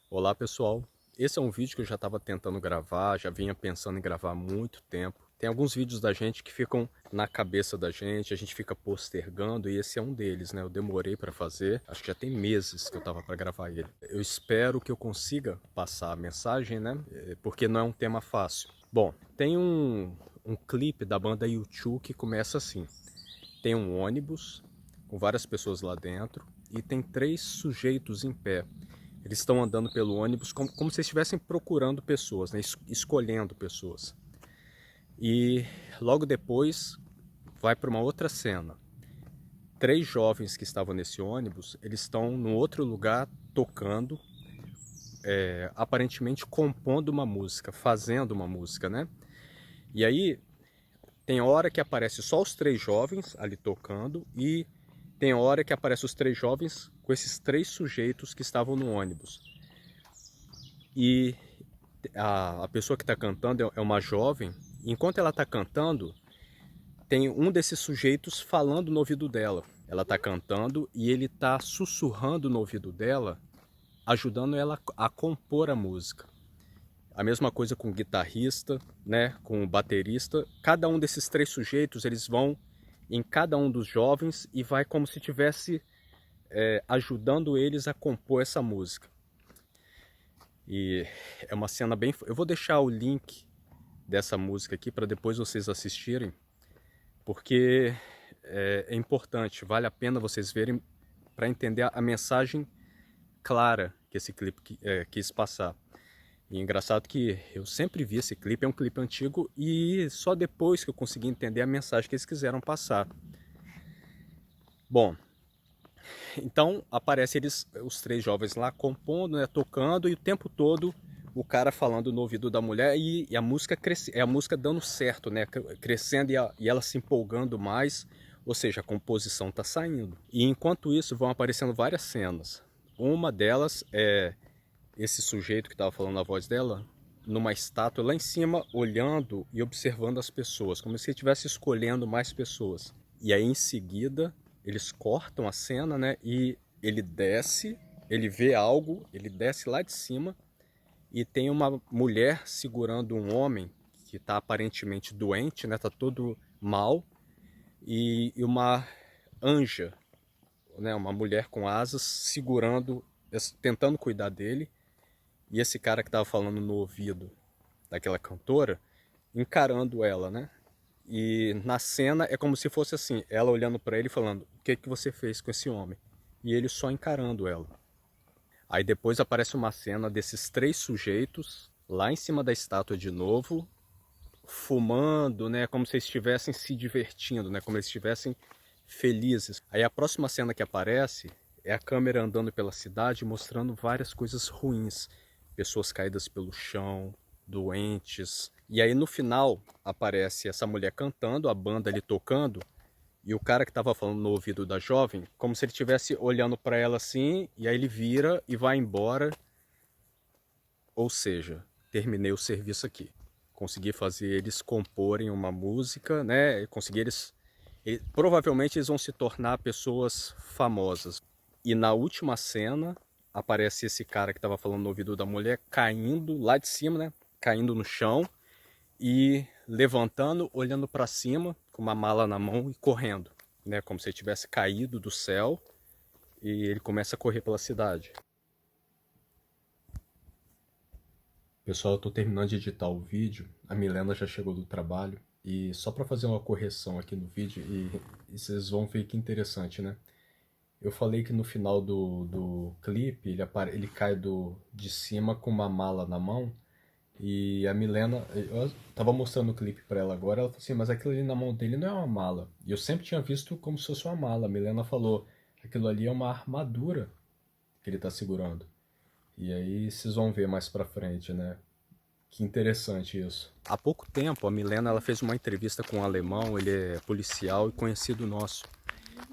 Olá pessoal, esse é um vídeo que eu já estava tentando gravar, já vinha pensando em gravar há muito tempo. Tem alguns vídeos da gente que ficam na cabeça da gente, a gente fica postergando e esse é um deles, né? Eu demorei para fazer, acho que já tem meses que eu estava para gravar ele. Eu espero que eu consiga passar a mensagem, né? Porque não é um tema fácil. Bom, tem um clipe da banda U2 que começa assim. Tem um ônibus com várias pessoas lá dentro e tem três sujeitos em pé. Eles estão andando pelo ônibus como se estivessem procurando pessoas, né? Escolhendo pessoas. E logo depois vai para uma outra cena. Três jovens que estavam nesse ônibus, eles estão num outro lugar tocando, aparentemente compondo uma música, fazendo uma música, né? E aí tem hora que aparece só os três jovens ali tocando e tem hora que aparece os três jovens com esses três sujeitos que estavam no ônibus. E a pessoa que está cantando é uma jovem. Enquanto ela está cantando, tem um desses sujeitos falando no ouvido dela. Ela está cantando e ele está sussurrando no ouvido dela, ajudando ela a compor a música. A mesma coisa com o guitarrista, né, com o baterista. Cada um desses três sujeitos, eles vão em cada um dos jovens e vai como se tivesse ajudando eles a compor essa música. E é uma cena bem... Eu vou deixar o link dessa música aqui para depois vocês assistirem, porque é importante, vale a pena vocês verem para entender a mensagem clara que esse clipe quis passar. E é engraçado que eu sempre vi esse clipe, é um clipe antigo, e só depois que eu consegui entender a mensagem que eles quiseram passar. Bom, então aparece os três jovens lá compondo, né, tocando, e o tempo todo o cara falando no ouvido da mulher e a música é a música dando certo, né, crescendo e ela se empolgando mais, ou seja, a composição está saindo. E enquanto isso vão aparecendo várias cenas. Uma delas é esse sujeito que estava falando na voz dela numa estátua lá em cima, olhando e observando as pessoas, como se ele estivesse escolhendo mais pessoas. E aí em seguida eles cortam a cena, né? E ele desce, ele vê algo, ele desce lá de cima e tem uma mulher segurando um homem que está aparentemente doente, né? Tá todo mal e uma anja, né? Uma mulher com asas segurando, tentando cuidar dele. E esse cara que estava falando no ouvido daquela cantora, encarando ela, né? E na cena é como se fosse assim, ela olhando para ele e falando: "O que que você fez com esse homem?" E ele só encarando ela. Aí depois aparece uma cena desses três sujeitos lá em cima da estátua de novo, fumando, né, como se estivessem se divertindo, né, como se estivessem felizes. Aí a próxima cena que aparece é a câmera andando pela cidade mostrando várias coisas ruins, pessoas caídas pelo chão, doentes. E aí no final aparece essa mulher cantando, a banda ali tocando, e o cara que estava falando no ouvido da jovem, como se ele estivesse olhando para ela assim, e aí ele vira e vai embora. Ou seja, terminei o serviço aqui. Consegui fazer eles comporem uma música, né? Consegui provavelmente eles vão se tornar pessoas famosas. E na última cena aparece esse cara que estava falando no ouvido da mulher caindo lá de cima, né? Caindo no chão e levantando, olhando para cima com uma mala na mão e correndo, né? Como se ele tivesse caído do céu e ele começa a correr pela cidade. Pessoal, eu estou terminando de editar o vídeo, a Milena já chegou do trabalho e só para fazer uma correção aqui no vídeo e vocês vão ver que interessante, né? Eu falei que no final do clipe ele cai de cima com uma mala na mão e a Milena, eu tava mostrando o clipe para ela agora, ela falou assim, mas aquilo ali na mão dele não é uma mala. E eu sempre tinha visto como se fosse uma mala. A Milena falou, aquilo ali é uma armadura que ele tá segurando. E aí vocês vão ver mais pra frente, né? Que interessante isso. Há pouco tempo, a Milena ela fez uma entrevista com um alemão, ele é policial e conhecido nosso.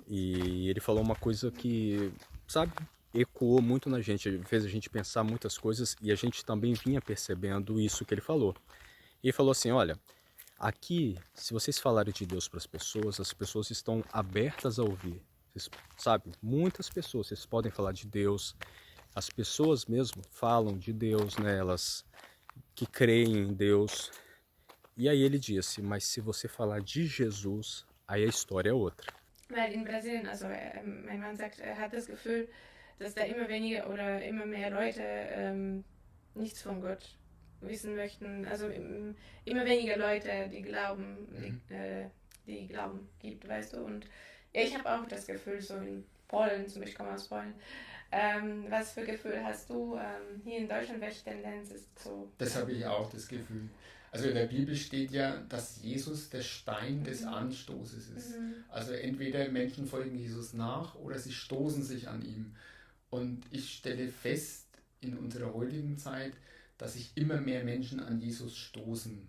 E ele falou uma coisa que, sabe, ecoou muito na gente, fez a gente pensar muitas coisas e a gente também vinha percebendo isso que ele falou. E ele falou assim, olha, aqui, se vocês falarem de Deus para as pessoas estão abertas a ouvir. Vocês, sabe, muitas pessoas, vocês podem falar de Deus, As pessoas mesmo falam de Deus, né? Elas que creem em Deus. E aí ele disse, mas se você falar de Jesus, aí a história é outra. Weil in Brasilien, also mein Mann sagt, er hat das Gefühl, dass da immer weniger oder immer mehr Leute nichts von Gott wissen möchten. Also immer weniger Leute, die glauben, die Glauben gibt, weißt du. Und ja, ich habe auch das Gefühl, so in Polen, zum Beispiel, ich komme aus Polen. Was für Gefühl hast du hier in Deutschland? Welche Tendenz ist so? Das habe ich auch, das Gefühl. Also in der Bibel steht ja, dass Jesus der Stein des Anstoßes ist. Also entweder Menschen folgen Jesus nach oder sie stoßen sich an ihm. Und ich stelle fest in unserer heutigen Zeit, dass sich immer mehr Menschen an Jesus stoßen.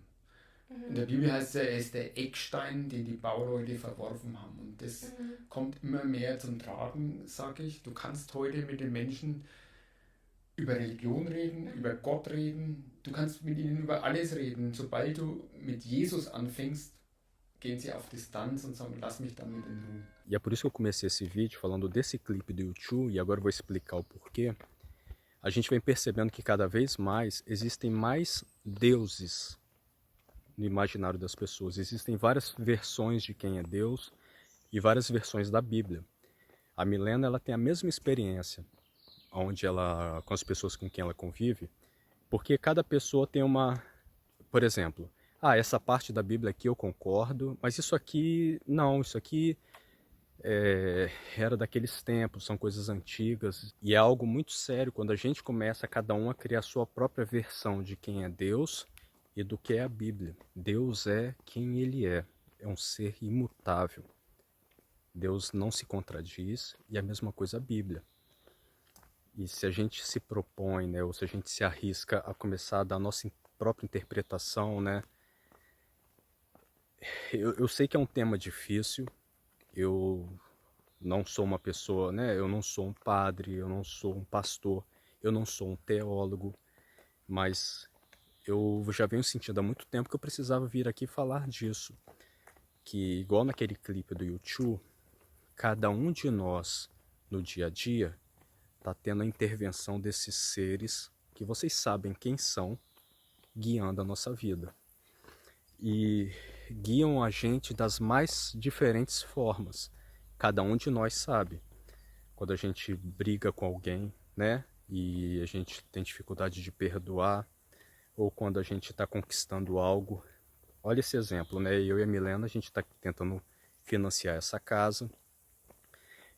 In der Bibel heißt es ja, er ist der Eckstein, den die Bauleute verworfen haben. Und das kommt immer mehr zum Tragen, sage ich. Du kannst heute mit den Menschen über Religion reden, über Gott reden. Du kannst mit ihnen über alles reden. Sobald du mit Jesus anfängst, gehen sie auf Distanz und sagen, lass mich damit in Ruhe. E é por isso que eu comecei esse vídeo falando desse clipe do YouTube, e agora eu vou explicar o porquê. A gente vem percebendo que cada vez mais existem mais deuses no imaginário das pessoas. Existem várias versões de quem é Deus e várias versões da Bíblia. A Milena, ela tem a mesma experiência onde ela, com as pessoas com quem ela convive, porque cada pessoa tem uma, por exemplo, essa parte da Bíblia aqui eu concordo, mas isso aqui não, isso aqui era daqueles tempos, são coisas antigas, e é algo muito sério quando a gente começa cada um a criar a sua própria versão de quem é Deus e do que é a Bíblia. Deus é quem ele é um ser imutável. Deus não se contradiz, e a mesma coisa a Bíblia. E se a gente se propõe, né, ou se a gente se arrisca a começar a dar a nossa própria interpretação, né, eu sei que é um tema difícil, eu não sou uma pessoa, né, eu não sou um padre, eu não sou um pastor, eu não sou um teólogo, mas eu já venho sentindo há muito tempo que eu precisava vir aqui falar disso. Que igual naquele clipe do YouTube, cada um de nós no dia a dia está tendo a intervenção desses seres que vocês sabem quem são, guiando a nossa vida. E guiam a gente das mais diferentes formas. Cada um de nós sabe. Quando a gente briga com alguém, né? E a gente tem dificuldade de perdoar, ou quando a gente está conquistando algo. Olha esse exemplo, né? Eu e a Milena, a gente está tentando financiar essa casa.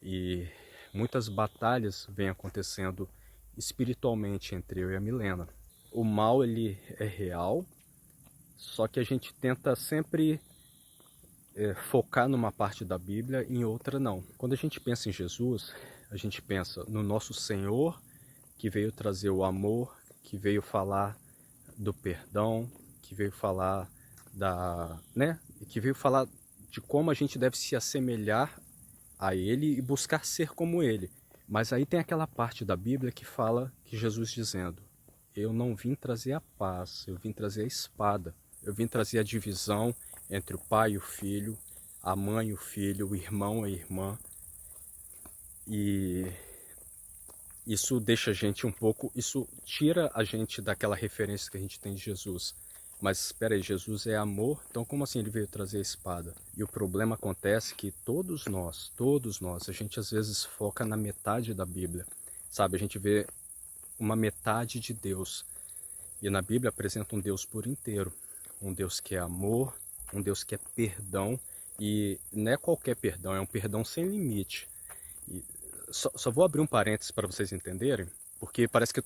E muitas batalhas vêm acontecendo espiritualmente entre eu e a Milena. O mal, ele é real, só que a gente tenta sempre focar numa parte da Bíblia e em outra não. Quando a gente pensa em Jesus, a gente pensa no nosso Senhor, que veio trazer o amor, que veio falar do perdão, que veio falar que veio falar de como a gente deve se assemelhar a ele e buscar ser como ele. Mas aí tem aquela parte da Bíblia que fala que Jesus dizendo: eu não vim trazer a paz, eu vim trazer a espada, eu vim trazer a divisão entre o pai e o filho, a mãe e o filho, o irmão e a irmã. E isso deixa a gente um pouco, isso tira a gente daquela referência que a gente tem de Jesus. Mas espera aí, Jesus é amor, então como assim ele veio trazer a espada? E o problema acontece que todos nós, a gente às vezes foca na metade da Bíblia, sabe? A gente vê uma metade de Deus. E na Bíblia apresenta um Deus por inteiro, um Deus que é amor, um Deus que é perdão, e não é qualquer perdão, é um perdão sem limite. E só vou abrir um parênteses para vocês entenderem, porque parece que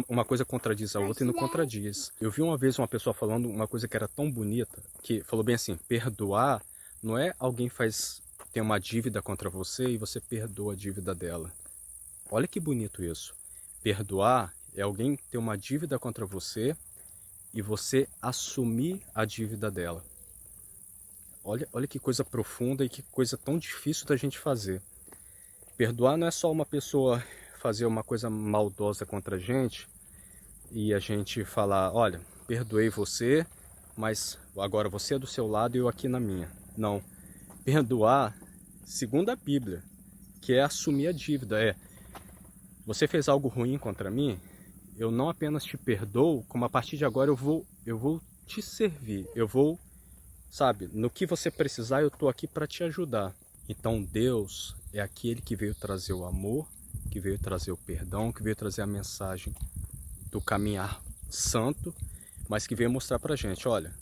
uma coisa contradiz a outra e não contradiz. Eu vi uma vez uma pessoa falando uma coisa que era tão bonita, que falou bem assim: perdoar não é alguém tem uma dívida contra você e você perdoa a dívida dela. Olha que bonito isso. Perdoar é alguém ter uma dívida contra você e você assumir a dívida dela. Olha que coisa profunda e que coisa tão difícil da gente fazer. Perdoar não é só uma pessoa fazer uma coisa maldosa contra a gente e a gente falar: olha, perdoei você, mas agora você é do seu lado e eu aqui na minha. Não. Perdoar, segundo a Bíblia, que é assumir a dívida, você fez algo ruim contra mim, eu não apenas te perdoo, como a partir de agora eu vou te servir, eu vou, sabe, no que você precisar eu estou aqui para te ajudar. Então Deus é aquele que veio trazer o amor, que veio trazer o perdão, que veio trazer a mensagem do caminhar santo, mas que veio mostrar pra gente, olha,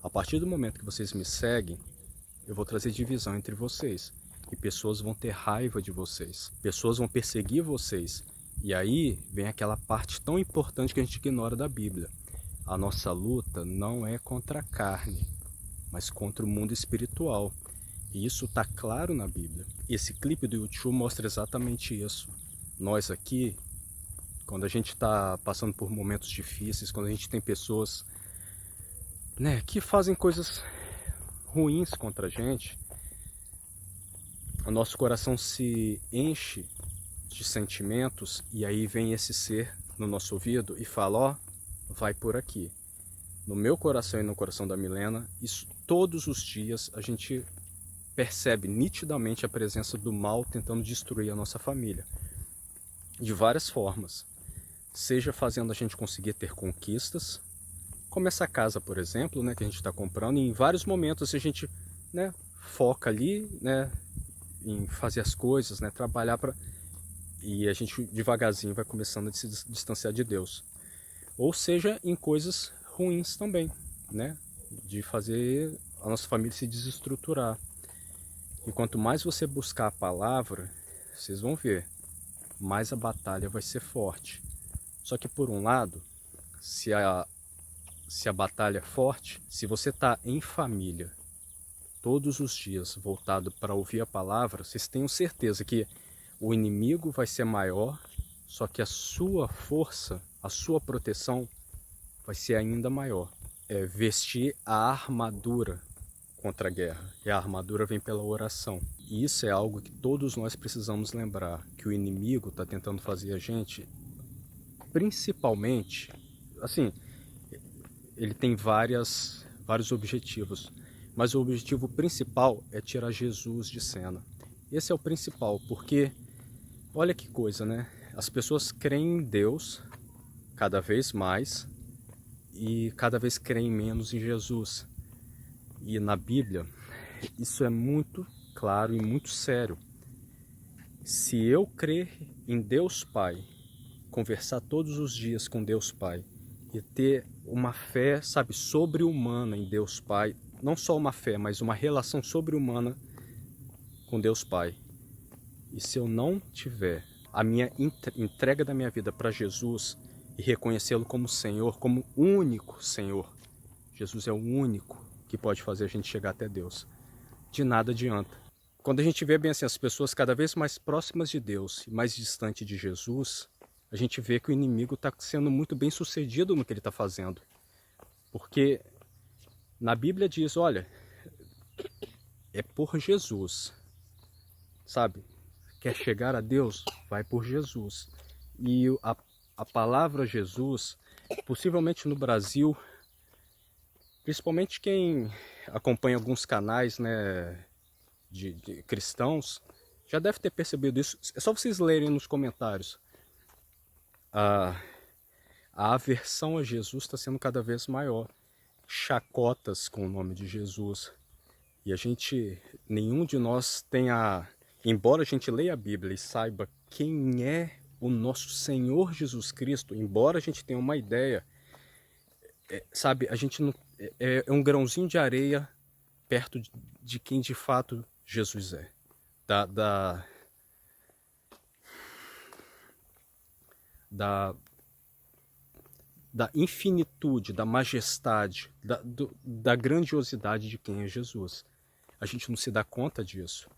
a partir do momento que vocês me seguem, eu vou trazer divisão entre vocês. E pessoas vão ter raiva de vocês. Pessoas vão perseguir vocês. E aí vem aquela parte tão importante que a gente ignora da Bíblia. A nossa luta não é contra a carne, mas contra o mundo espiritual. E isso está claro na Bíblia. Esse clipe do YouTube mostra exatamente isso. Nós aqui, quando a gente está passando por momentos difíceis, quando a gente tem pessoas, né, que fazem coisas ruins contra a gente, o nosso coração se enche de sentimentos e aí vem esse ser no nosso ouvido e fala, ó, vai por aqui. No meu coração e no coração da Milena, isso todos os dias a gente percebe nitidamente a presença do mal tentando destruir a nossa família. De várias formas. Seja fazendo a gente conseguir ter conquistas, como essa casa, por exemplo, né, que a gente está comprando, e em vários momentos a gente, né, foca ali, né, em fazer as coisas, né, trabalhar para... E a gente devagarzinho vai começando a se distanciar de Deus. Ou seja, em coisas ruins também, né, de fazer a nossa família se desestruturar. E quanto mais você buscar a palavra, vocês vão ver, mais a batalha vai ser forte. Só que por um lado, se a batalha é forte, se você está em família, todos os dias voltado para ouvir a palavra, vocês tenham certeza que o inimigo vai ser maior, só que a sua força, a sua proteção vai ser ainda maior. É vestir a armadura contra a guerra. E a armadura vem pela oração. E isso é algo que todos nós precisamos lembrar, que o inimigo está tentando fazer a gente, principalmente, assim, ele tem vários objetivos, mas o objetivo principal é tirar Jesus de cena. Esse é o principal, porque, olha que coisa, né? As pessoas creem em Deus cada vez mais e cada vez creem menos em Jesus. E na Bíblia, isso é muito claro e muito sério. Se eu crer em Deus Pai, conversar todos os dias com Deus Pai e ter uma fé, sabe, sobre-humana em Deus Pai, não só uma fé, mas uma relação sobre-humana com Deus Pai. E se eu não tiver a minha entrega da minha vida para Jesus e reconhecê-lo como Senhor, como único Senhor, Jesus é o único que pode fazer a gente chegar até Deus. De nada adianta. Quando a gente vê bem assim as pessoas cada vez mais próximas de Deus e mais distante de Jesus, a gente vê que o inimigo está sendo muito bem sucedido no que ele está fazendo. Porque na Bíblia diz, olha, é por Jesus, sabe? Quer chegar a Deus? Vai por Jesus. E a palavra Jesus, possivelmente no Brasil, principalmente quem acompanha alguns canais, né, de cristãos, já deve ter percebido isso. É só vocês lerem nos comentários. A aversão a Jesus está sendo cada vez maior. Chacotas com o nome de Jesus. E nenhum de nós tem embora a gente leia a Bíblia e saiba quem é o nosso Senhor Jesus Cristo, embora a gente tenha uma ideia, sabe, a gente não, é um grãozinho de areia perto de quem de fato Jesus é. Da infinitude, da majestade, da grandiosidade de quem é Jesus. A gente não se dá conta disso.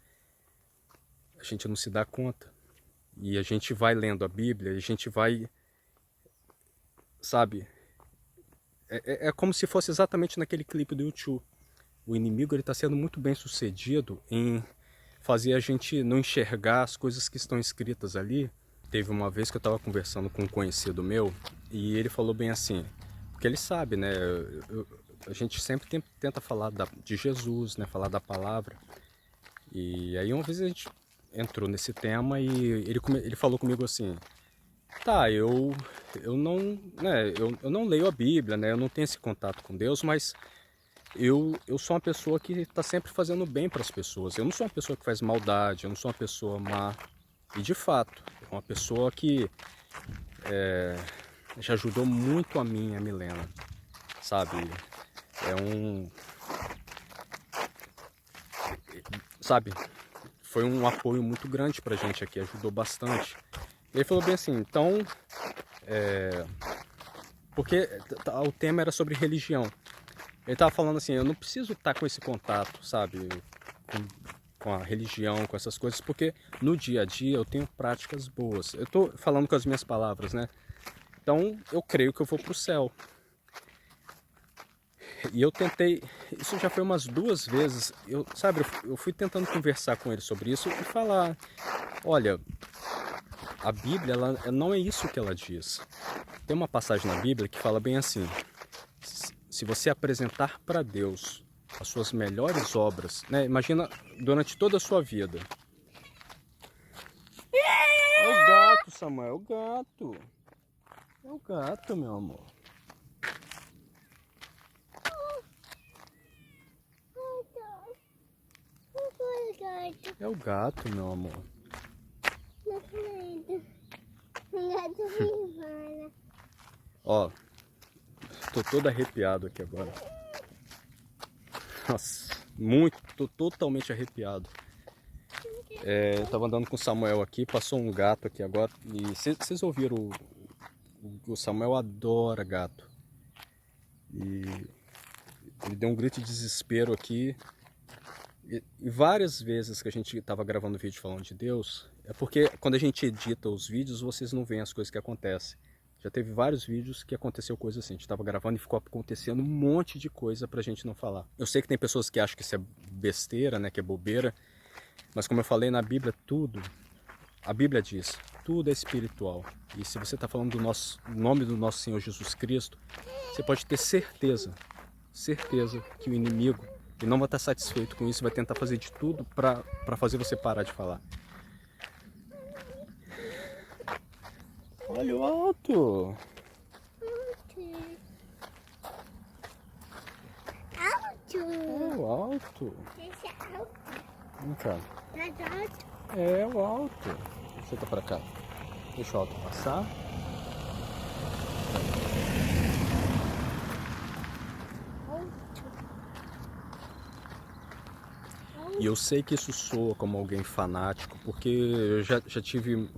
A gente não se dá conta. E a gente vai lendo a Bíblia, e a gente vai, sabe, é como se fosse exatamente naquele clipe do YouTube. O inimigo está sendo muito bem sucedido em fazer a gente não enxergar as coisas que estão escritas ali. Teve uma vez que eu estava conversando com um conhecido meu e ele falou bem assim, porque ele sabe, né, a gente sempre tenta falar de Jesus, né, falar da palavra. E aí uma vez a gente entrou nesse tema e ele falou comigo assim, Tá, eu não, né, eu não leio a Bíblia, né? Eu não tenho esse contato com Deus, mas eu sou uma pessoa que está sempre fazendo bem para as pessoas. Eu não sou uma pessoa que faz maldade, eu não sou uma pessoa má. E de fato, é uma pessoa que já ajudou muito a mim, a Milena, sabe? É um, sabe? Foi um apoio muito grande pra gente aqui, ajudou bastante. Ele falou bem assim, então, porque o tema era sobre religião. Ele tava falando assim, eu não preciso estar com esse contato, sabe, com a religião, com essas coisas, porque no dia a dia eu tenho práticas boas. Eu tô falando com as minhas palavras, né? Então eu creio que eu vou pro céu. E eu tentei, isso já foi umas 2 vezes, eu fui tentando conversar com ele sobre isso e falar, olha, a Bíblia ela não é isso que ela diz. Tem uma passagem na Bíblia que fala bem assim, se você apresentar para Deus as suas melhores obras, né? Imagina durante toda a sua vida. É o gato, Samuel, é o gato. É o gato, meu amor. É o gato, meu amor. Ó, tô todo arrepiado aqui agora. Nossa, tô totalmente arrepiado. Eu tava andando com o Samuel aqui, passou um gato aqui agora. E vocês ouviram, o Samuel adora gato. E ele deu um grito de desespero aqui. E várias vezes que a gente estava gravando vídeo falando de Deus, é porque quando a gente edita os vídeos, vocês não veem as coisas que acontecem. Já teve vários vídeos que aconteceu coisa assim. A gente estava gravando e ficou acontecendo um monte de coisa pra gente não falar. Eu sei que tem pessoas que acham que isso é besteira, né, que é bobeira. Mas como eu falei na Bíblia, a Bíblia diz, tudo é espiritual. E se você está falando do nome do nosso Senhor Jesus Cristo, você pode ter certeza que o inimigo ele não vai estar satisfeito com isso, vai tentar fazer de tudo para fazer você parar de falar. Olha o alto! É o alto! Vem cá. É o alto. Senta pra cá. Deixa o alto passar. E eu sei que isso soa como alguém fanático, porque eu já tive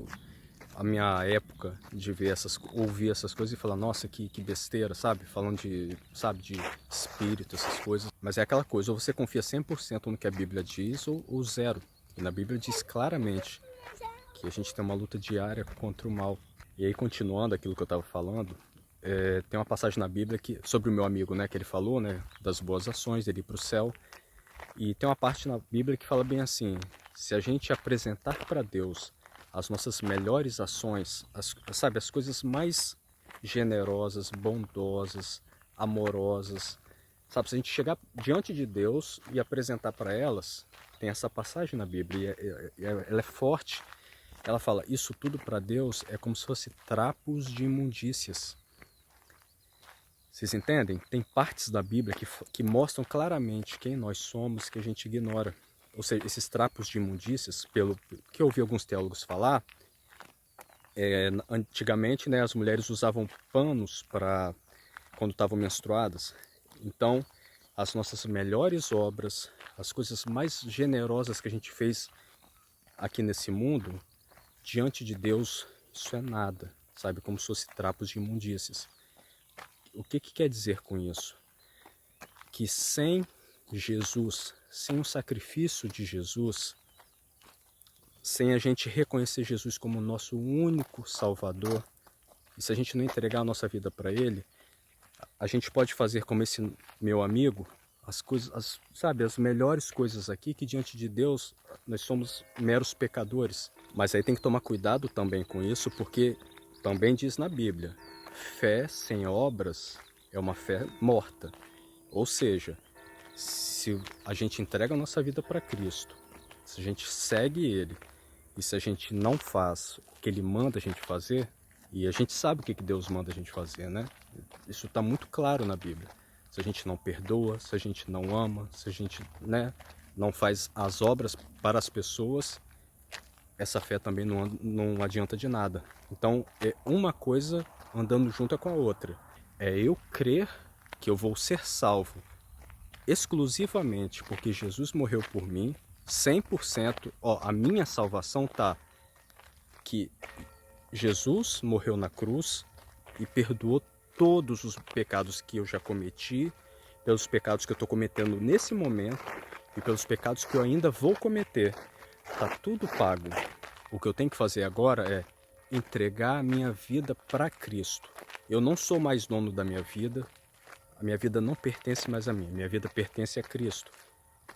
a minha época de ouvir essas coisas e falar, nossa, que besteira, sabe? Falando de espírito, essas coisas. Mas é aquela coisa, ou você confia 100% no que a Bíblia diz, ou zero. E na Bíblia diz claramente que a gente tem uma luta diária contra o mal. E aí, continuando aquilo que eu estava falando, tem uma passagem na Bíblia sobre o meu amigo, né, que ele falou, né, das boas ações, dele ir para o céu. E tem uma parte na Bíblia que fala bem assim, se a gente apresentar para Deus as nossas melhores ações, as coisas mais generosas, bondosas, amorosas, sabe, se a gente chegar diante de Deus e apresentar para elas, tem essa passagem na Bíblia, ela é forte, ela fala, isso tudo para Deus é como se fosse trapos de imundícias. Vocês entendem? Tem partes da Bíblia que mostram claramente quem nós somos que a gente ignora. Ou seja, esses trapos de imundícias, pelo que eu ouvi alguns teólogos falar, antigamente, né, as mulheres usavam panos quando estavam menstruadas. Então, as nossas melhores obras, as coisas mais generosas que a gente fez aqui nesse mundo, diante de Deus, isso é nada, sabe? Como se fosse trapos de imundícias. O que quer dizer com isso? Que sem Jesus, sem o sacrifício de Jesus, sem a gente reconhecer Jesus como nosso único Salvador, e se a gente não entregar a nossa vida para Ele, a gente pode fazer como esse meu amigo, as coisas, as melhores coisas aqui, que diante de Deus nós somos meros pecadores. Mas aí tem que tomar cuidado também com isso, porque também diz na Bíblia, fé sem obras é uma fé morta. Ou seja, se a gente entrega a nossa vida para Cristo, se a gente segue Ele, e se a gente não faz o que Ele manda a gente fazer, E a gente sabe o que Deus manda a gente fazer, né? Isso está muito claro na Bíblia. Se a gente não perdoa, se a gente não ama, se a gente, né, não faz as obras para as pessoas, essa fé também não adianta de nada. Então, é uma coisa andando junto com a outra. É eu crer que eu vou ser salvo exclusivamente porque Jesus morreu por mim, 100%. Ó, a minha salvação tá que Jesus morreu na cruz e perdoou todos os pecados que eu já cometi, pelos pecados que eu estou cometendo nesse momento e pelos pecados que eu ainda vou cometer. Tá tudo pago. O que eu tenho que fazer agora é entregar a minha vida para Cristo. Eu não sou mais dono da minha vida. A minha vida não pertence mais a mim. Minha vida pertence a Cristo.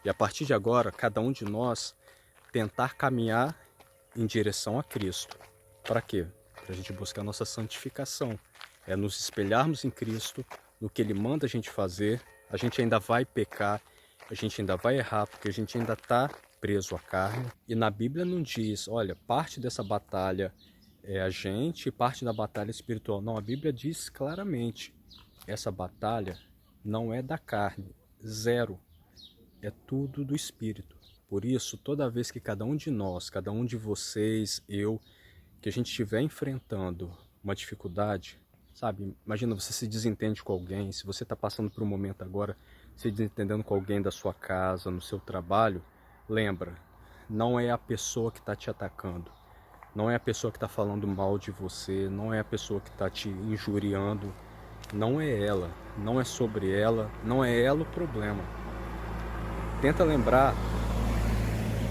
E a partir de agora, cada um de nós tentar caminhar em direção a Cristo. Para quê? Para a gente buscar a nossa santificação. É nos espelharmos em Cristo, no que Ele manda a gente fazer. A gente ainda vai pecar, a gente ainda vai errar, porque a gente ainda está preso à carne. E na Bíblia não diz, olha, parte dessa batalha é a gente, parte da batalha espiritual. Não, a Bíblia diz claramente, essa batalha não é da carne, zero. É tudo do Espírito. Por isso, toda vez que cada um de nós, cada um de vocês, eu, que a gente estiver enfrentando uma dificuldade, sabe? Imagina, você se desentende com alguém, se você está passando por um momento agora, se desentendendo com alguém da sua casa, no seu trabalho, lembra, não é a pessoa que está te atacando, não é a pessoa que está falando mal de você, não é a pessoa que está te injuriando, não é ela, não é sobre ela, não é ela o problema. Tenta lembrar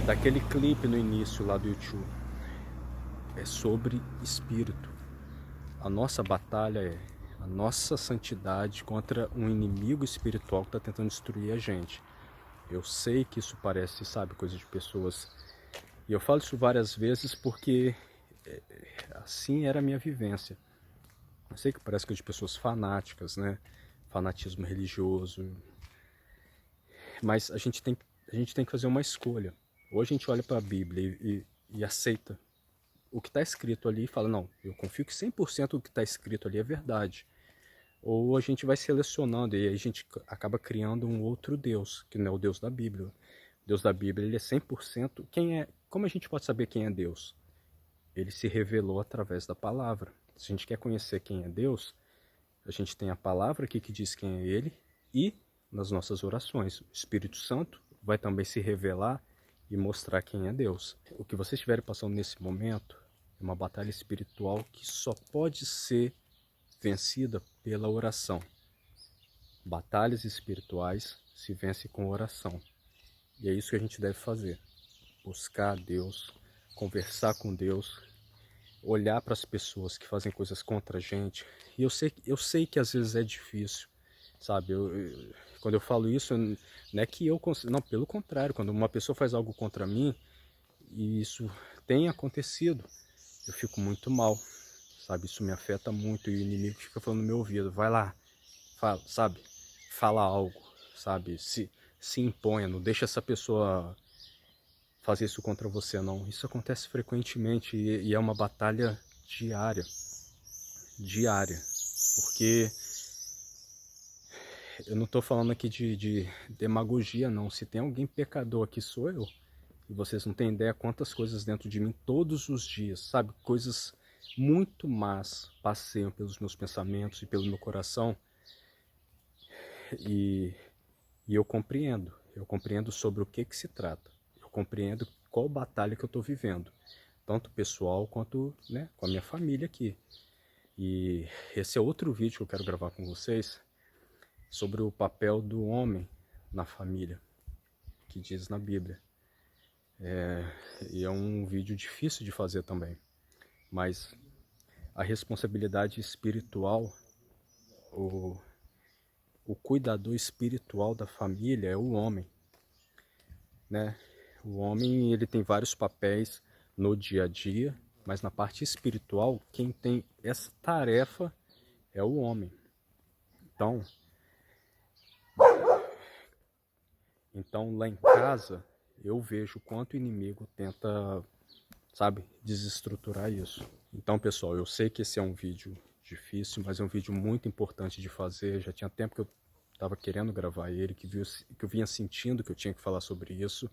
daquele clipe no início lá do YouTube. É sobre espírito. A nossa batalha é a nossa santidade contra um inimigo espiritual que está tentando destruir a gente. Eu sei que isso parece, sabe, coisa de pessoas. E eu falo isso várias vezes porque assim era a minha vivência. Eu sei que parece coisa de pessoas fanáticas, né? Fanatismo religioso. Mas a gente tem que fazer uma escolha. Ou a gente olha para a Bíblia e aceita o que está escrito ali e fala, não, eu confio que 100% do que está escrito ali é verdade. Ou a gente vai selecionando e aí a gente acaba criando um outro Deus, que não é o Deus da Bíblia. O Deus da Bíblia, ele é 100%. Como a gente pode saber quem é Deus? Ele se revelou através da palavra. Se a gente quer conhecer quem é Deus, a gente tem a palavra aqui que diz quem é Ele e nas nossas orações. O Espírito Santo vai também se revelar e mostrar quem é Deus. O que vocês estiverem passando nesse momento é uma batalha espiritual que só pode ser vencida pela oração. Batalhas espirituais se vencem com oração. E é isso que a gente deve fazer. Buscar a Deus, conversar com Deus, olhar para as pessoas que fazem coisas contra a gente. E eu sei que às vezes é difícil, sabe? Quando eu falo isso, não é que eu consigo, não, pelo contrário, quando uma pessoa faz algo contra mim, e isso tem acontecido, eu fico muito mal, sabe? Isso me afeta muito, e o inimigo fica falando no meu ouvido, vai lá, fala, sabe? Fala algo, sabe? Se imponha, não deixa essa pessoa fazer isso contra você, não. Isso acontece frequentemente e é uma batalha diária, porque eu não estou falando aqui de demagogia, não. Se tem alguém pecador aqui, sou eu. E vocês não têm ideia quantas coisas dentro de mim todos os dias, sabe? Coisas muito más passeiam pelos meus pensamentos e pelo meu coração. E eu compreendo sobre o que se trata. Eu compreendo qual batalha que eu estou vivendo, tanto pessoal quanto, né, com a minha família aqui. E esse é outro vídeo que eu quero gravar com vocês, sobre o papel do homem na família, que diz na Bíblia. E é um vídeo difícil de fazer também, mas a responsabilidade espiritual, o cuidador espiritual da família é o homem, né? O homem, ele tem vários papéis no dia a dia, mas na parte espiritual, quem tem essa tarefa é o homem. Então lá em casa, eu vejo quanto o inimigo tenta, sabe, desestruturar isso. Então, pessoal, eu sei que esse é um vídeo difícil, mas é um vídeo muito importante de fazer. Já tinha tempo que eu estava querendo gravar ele, que eu vinha sentindo que eu tinha que falar sobre isso.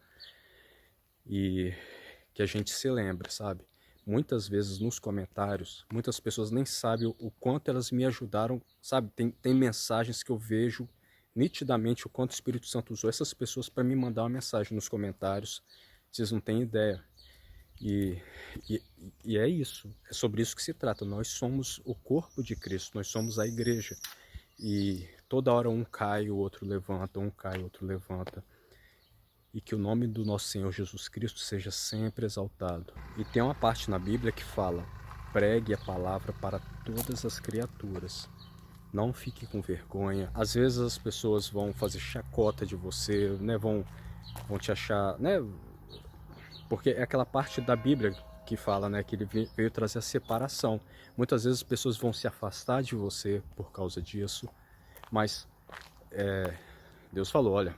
E que a gente se lembre, sabe? Muitas vezes nos comentários, muitas pessoas nem sabem o quanto elas me ajudaram, sabe? Tem mensagens que eu vejo nitidamente o quanto o Espírito Santo usou essas pessoas para me mandar uma mensagem nos comentários. Vocês não têm ideia. E é isso, é sobre isso que se trata. Nós somos o corpo de Cristo, nós somos a igreja. E toda hora um cai, o outro levanta, um cai, o outro levanta. E que o nome do nosso Senhor Jesus Cristo seja sempre exaltado. E tem uma parte na Bíblia que fala: pregue a palavra para todas as criaturas. Não fique com vergonha. Às vezes as pessoas vão fazer chacota de você, né? Vão te achar, né? Porque é aquela parte da Bíblia que fala, né, que ele veio trazer a separação. Muitas vezes as pessoas vão se afastar de você por causa disso, mas Deus falou, olha,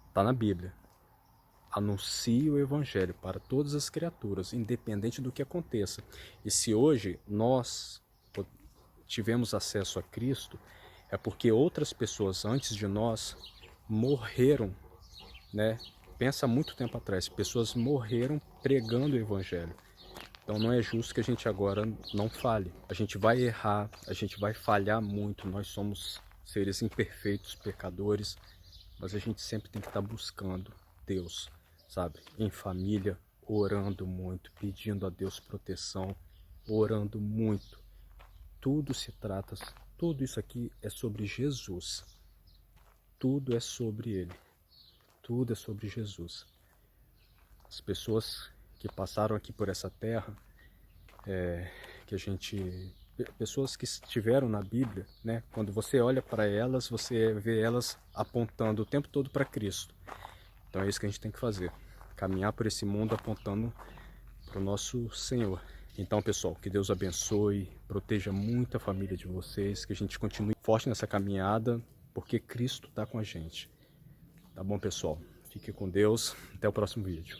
está na Bíblia, anuncie o Evangelho para todas as criaturas, independente do que aconteça. E se hoje nós tivemos acesso a Cristo, é porque outras pessoas antes de nós morreram, né? Pensa muito tempo atrás, pessoas morreram pregando o Evangelho. Então não é justo que a gente agora não fale. A gente vai errar, a gente vai falhar muito. Nós somos seres imperfeitos, pecadores, mas a gente sempre tem que estar buscando Deus, sabe? Em família, orando muito, pedindo a Deus proteção, orando muito. Tudo se trata, tudo isso aqui é sobre Jesus. Tudo é sobre Ele. Tudo é sobre Jesus. As pessoas que passaram aqui por essa terra, pessoas que estiveram na Bíblia, né? Quando você olha para elas, você vê elas apontando o tempo todo para Cristo. Então é isso que a gente tem que fazer, caminhar por esse mundo apontando para o nosso Senhor. Então, pessoal, que Deus abençoe, proteja muito a família de vocês, que a gente continue forte nessa caminhada, porque Cristo está com a gente. Tá bom, pessoal? Fique com Deus. Até o próximo vídeo.